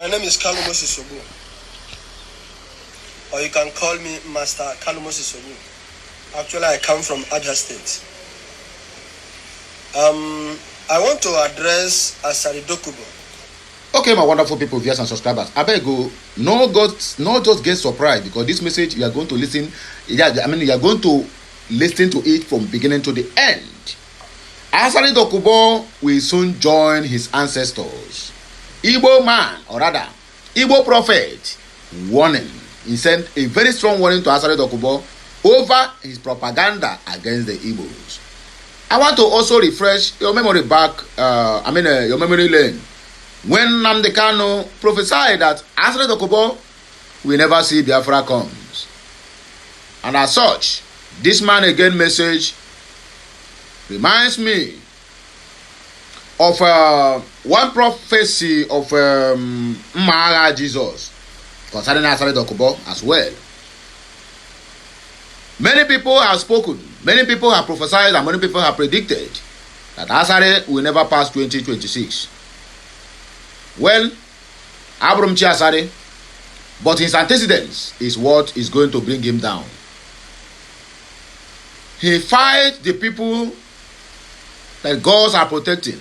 My name is Kalumos Isobu, or you can call me Master Kalumos Isobu. Actually, I come from Abia State. I want to address Asari Dokubo. Okay, my wonderful people, viewers and subscribers. I beg you, no just get surprised, because this message you are going to listen. You are going to listen to it from beginning to the end. Asari Dokubo will soon join his ancestors. Igbo man, or rather, Igbo prophet, warning. He sent a very strong warning to Asari Dokubo over his propaganda against the Igbos. I want to also refresh your memory back, your memory lane. When Nnamdi Kanu prophesied that Asari Dokubo will never see Biafra comes. And as such, this man again message reminds me of one prophecy of Mmaagha Jesus concerning Asari Dokubo as well. Many people have spoken, many people have prophesied, and many people have predicted that Asari will never pass 2026. Well, Abraham Asari, but his antecedents is what is going to bring him down. He fights the people that gods are protecting.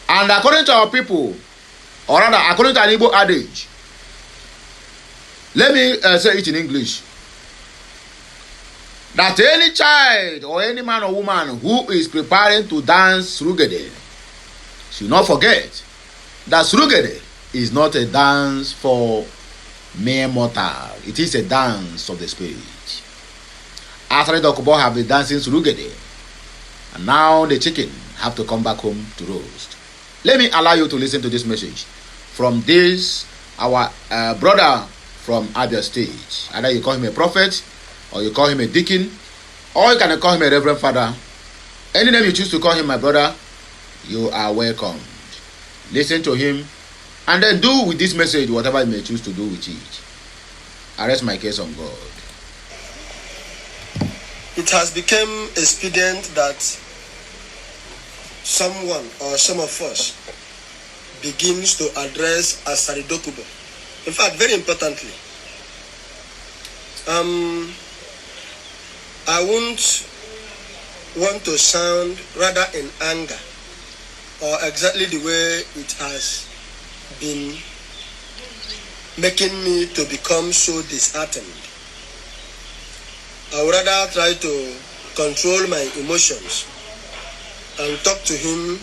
And according to our people, or rather according to an Igbo adage, let me say it in English, that any child or any man or woman who is preparing to dance Surugede should not forget that Surugede is not a dance for mere mortal. It is a dance of the spirit. Asari Dokubo have been dancing Surugede, and now the chicken have to come back home to roast. Let me allow you to listen to this message from this, our brother from Abia State. Either you call him a prophet, or you call him a deacon, or you can call him a reverend father. Any name you choose to call him, my brother, you are welcomed. Listen to him, and then do with this message whatever you may choose to do with it. I rest my case on God. It has become expedient that someone or some of us begins to address Asari Dokubo. In fact, very importantly, I won't want to sound rather in anger, or exactly the way it has been making me to become so disheartened. I would rather try to control my emotions and talk to him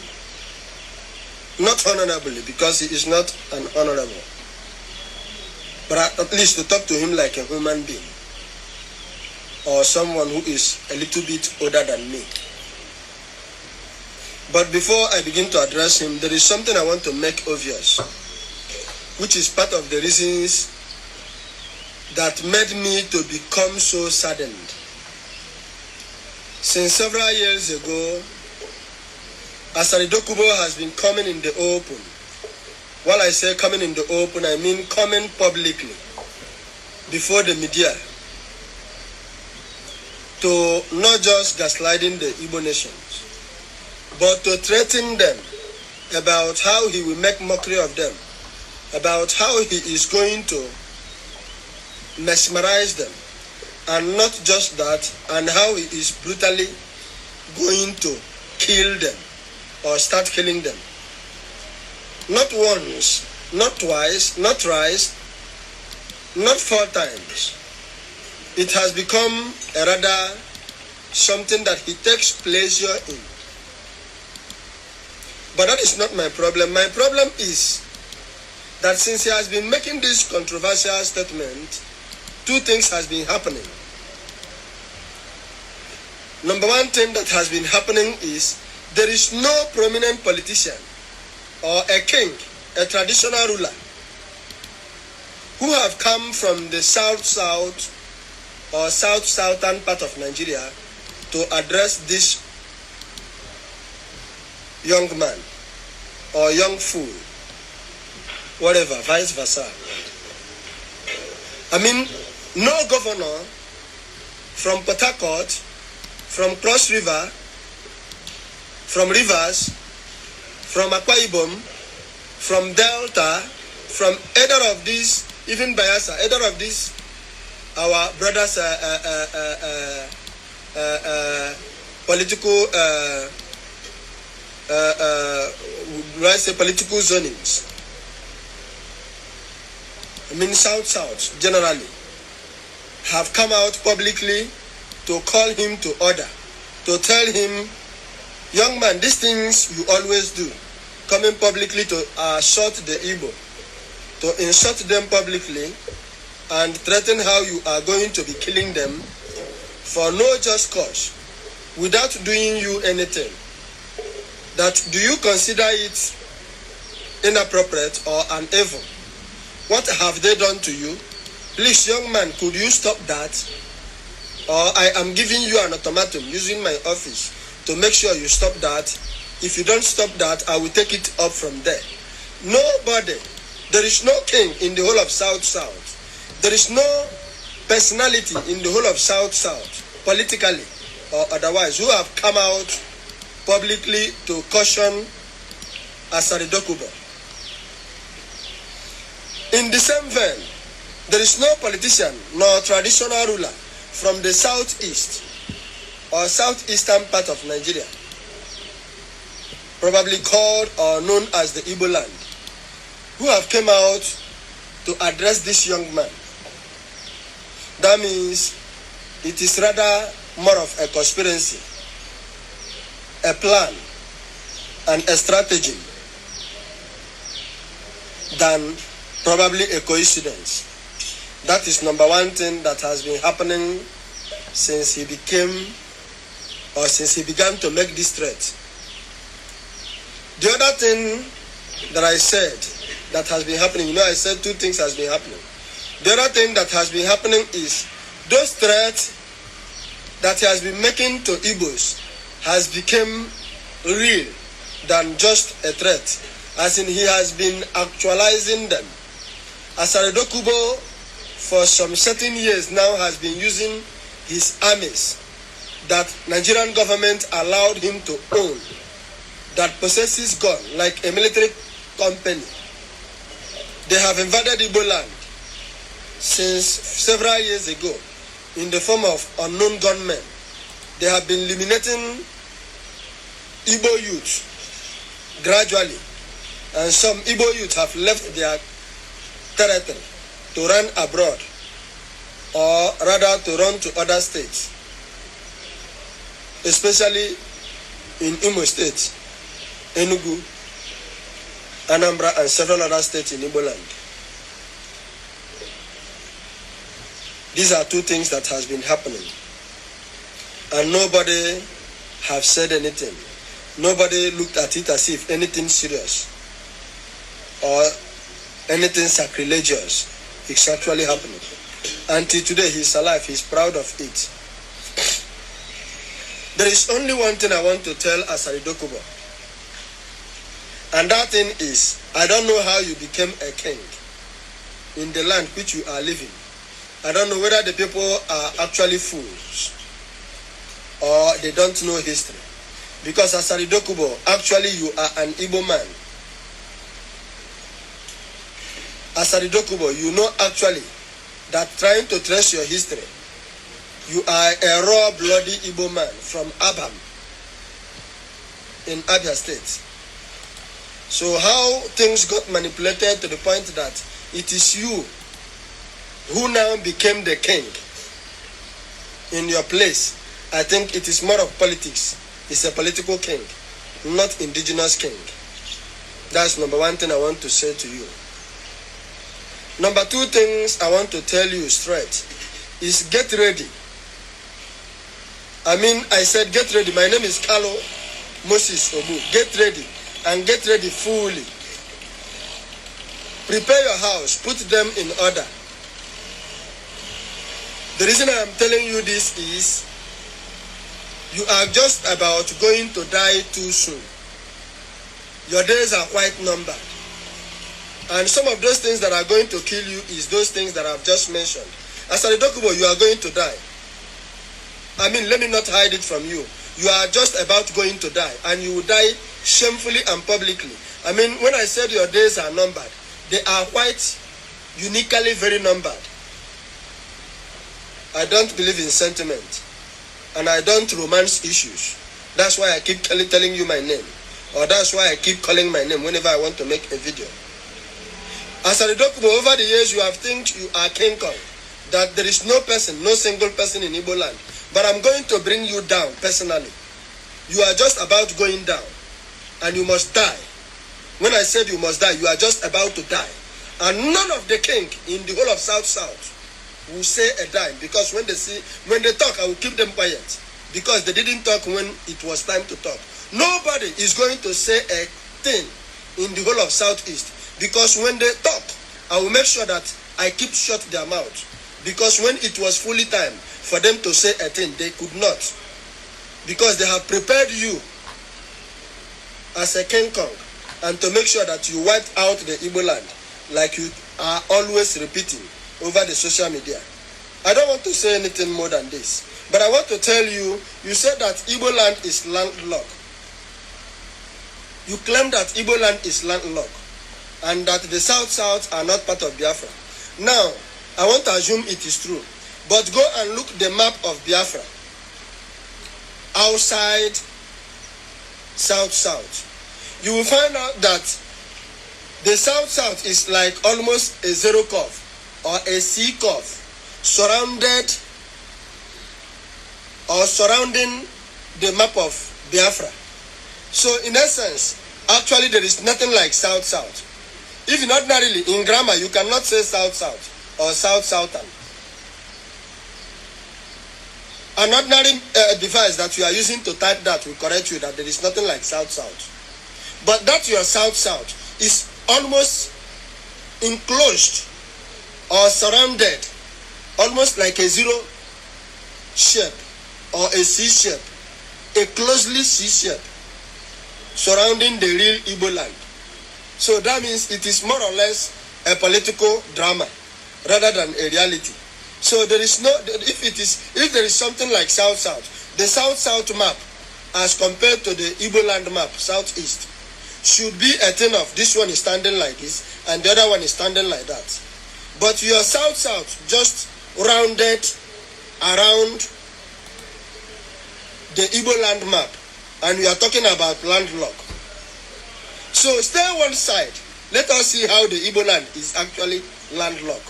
not honorably, because he is not an honorable, but at least to talk to him like a human being, or someone who is a little bit older than me. But before I begin to address him, there is something I want to make obvious, which is part of the reasons that made me to become so saddened. Since several years ago, Asari Dokubo has been coming in the open. While I say coming in the open, I mean coming publicly before the media to not just gaslighting the Igbo nations, but to threaten them about how he will make mockery of them, about how he is going to mesmerize them, and not just that, and how he is brutally going to kill them or start killing them. Not once, not twice, not thrice, not 4 times. It has become a rather something that he takes pleasure in. But that is not my problem. My problem is that since he has been making this controversial statement, 2 things has been happening. Number 1 thing that has been happening is there is no prominent politician or a king, a traditional ruler, who have come from the south-south or south-southern part of Nigeria to address this young man or young fool, whatever, vice versa. I mean, no governor from Port Harcourt, from Cross River, from Rivers, from Akwa Ibom, from Delta, from either of these, even Biafra, either of these, our brothers' political, political zonings. I mean, South generally have come out publicly to call him to order, to tell him, young man, these things you always do, coming publicly to shut the Igbo, to insult them publicly and threaten how you are going to be killing them for no just cause, without doing you anything. That do you consider it inappropriate or an evil? What have they done to you? Please, young man, could you stop that? Or I am giving you an ultimatum using my office to make sure you stop that. If you don't stop that, I will take it up from there. Nobody, there is no king in the whole of South. There is no personality in the whole of South, politically or otherwise, who have come out publicly to caution Asari Dokubo. In the same vein, there is no politician nor traditional ruler from the southeast or southeastern part of Nigeria, probably called or known as the Igbo land, who have come out to address this young man. That means it is rather more of a conspiracy, a plan, and a strategy than probably a coincidence. That is number one thing that has been happening since he became, or since he began to make this threat. The other thing that I said that has been happening, I said two things has been happening. The other thing that has been happening is those threats that he has been making to Igbos has become real than just a threat, as in he has been actualizing them. Asari Dokubo, for some certain years now, has been using his armies that Nigerian government allowed him to own, that possesses gun like a military company. They have invaded Igbo land since several years ago in the form of unknown gunmen. They have been eliminating Igbo youth gradually, and some Igbo youth have left their territory to run abroad, or rather to run to other states, especially in Imo State, Enugu, Anambra, and several other states in Igbo land. These are two things that has been happening, and nobody have said anything. Nobody looked at it as if anything serious or anything sacrilegious is actually happening. Until today, he's alive. He's proud of it. There is only one thing I want to tell Asari Dokubo, and that thing is, I don't know how you became a king in the land which you are living. I don't know whether the people are actually fools or they don't know history. Because Asari Dokubo, actually you are an Igbo man. Asari Dokubo, you know actually that, trying to trace your history, you are a raw bloody Igbo man from Abam in Abia State. So how things got manipulated to the point that it is you who now became the king in your place, I think it is more of politics. It's a political king, not indigenous king. That's number one thing I want to say to you. Number two things I want to tell you straight is get ready. I said get ready. My name is Carlo Moses Obu. Get ready, and get ready fully. Prepare your house, put them in order. The reason I am telling you this is you are just about going to die too soon. Your days are quite numbered. And some of those things that are going to kill you is those things that I've just mentioned. Asari Dokubo, you are going to die. Let me not hide it from you. You are just about going to die, and you will die shamefully and publicly. I mean, when I said your days are numbered, they are quite uniquely very numbered. I don't believe in sentiment, and I don't romance issues. That's why I keep telling you my name, or that's why I keep calling my name whenever I want to make a video. Asari Dokubo, over the years you have think you are King Kong, that there is no person, no single person in Igbo land. But I'm going to bring you down personally. You are just about going down, and you must die. When I said you must die, you are just about to die. And none of the king in the whole of South will say a dime, because when they talk, I will keep them quiet, because they didn't talk when it was time to talk. Nobody is going to say a thing in the whole of Southeast, because when they talk, I will make sure that I keep shut their mouth, because when it was fully time for them to say a thing, they could not, because they have prepared you as a King Kong, and to make sure that you wipe out the Igbo land, like you are always repeating over the social media. I don't want to say anything more than this, but I want to tell you, you said that Igbo land is landlocked. You claim that Igbo land is landlocked, and that the South are not part of Biafra. Now, I want to assume it is true, but go and look the map of Biafra outside South. You will find out that the South is like almost a zero curve or a C curve surrounding the map of Biafra. So in essence, actually there is nothing like South. Even ordinarily in grammar, you cannot say South or Southern. An ordinary device that you are using to type that will correct you that there is nothing like South. But that your South is almost enclosed or surrounded, almost like a zero shape or a C shape, a closely C shape surrounding the real Igbo land. So that means it is more or less a political drama rather than a reality. So there is no, if there is something like South, the South map as compared to the Igbo land map, Southeast, should be a thing of this one is standing like this and the other one is standing like that. But your South just rounded around the Igbo land map, and we are talking about landlocked. So stay one side. Let us see how the Igbo land is actually landlocked.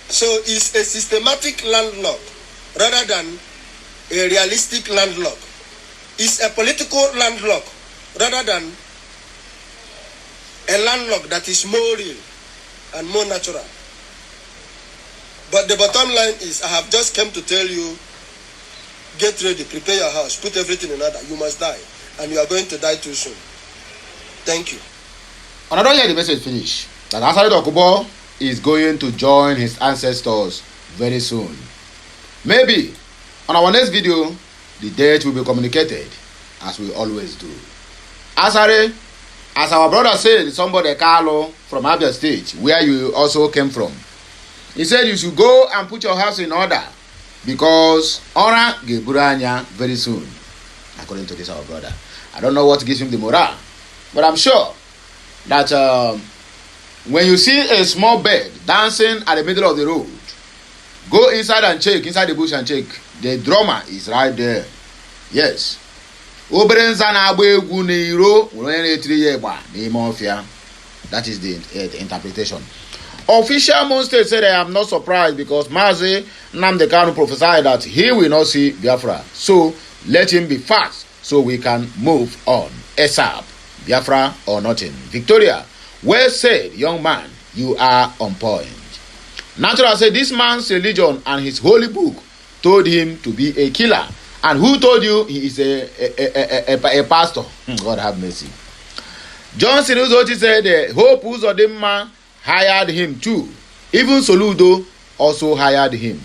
So it's a systematic landlock rather than a realistic landlock. It's a political landlock rather than a landlock that is more real and more natural. But the bottom line is, I have just come to tell you, get ready, prepare your house, put everything in order. You must die, and you are going to die too soon. Thank you. And I don't hear the message finish. That Asari Dokubo is going to join his ancestors very soon. Maybe on our next video, the date will be communicated, as we always do. Asari, as our brother said, somebody Carlo from Abia State, where you also came from, he said you should go and put your house in order, because Ora Geburanya very soon, according to this our brother. I don't know what gives him the morale, but I'm sure that when you see a small bird dancing at the middle of the road, go inside and check, inside the bush and check. The drummer is right there. Yes. That is the interpretation. Official Mon State said, I am not surprised, because Mazi Nnamdi Kanu prophesied that he will not see Biafra. So let him be fast so we can move on. ASAP. Biafra or nothing. Victoria, well said, young man. You are on point. Natural said this man's religion and his holy book told him to be a killer. And who told you he is a pastor? God have mercy. Johnson Uzoti said Hope Uzodimma hired him too. Even Soludo also hired him.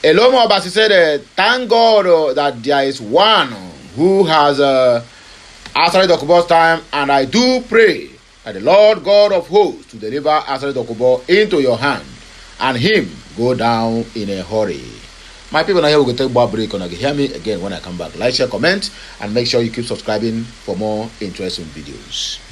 Elomo Obasi said thank God that there is one who has Asari Dokubo's time, and I do pray that the Lord God of hosts to deliver Asari Dokubo into your hand, and him go down in a hurry. My people, now here we go take a break, and you can hear me again when I come back. Like, share, comment, and make sure you keep subscribing for more interesting videos.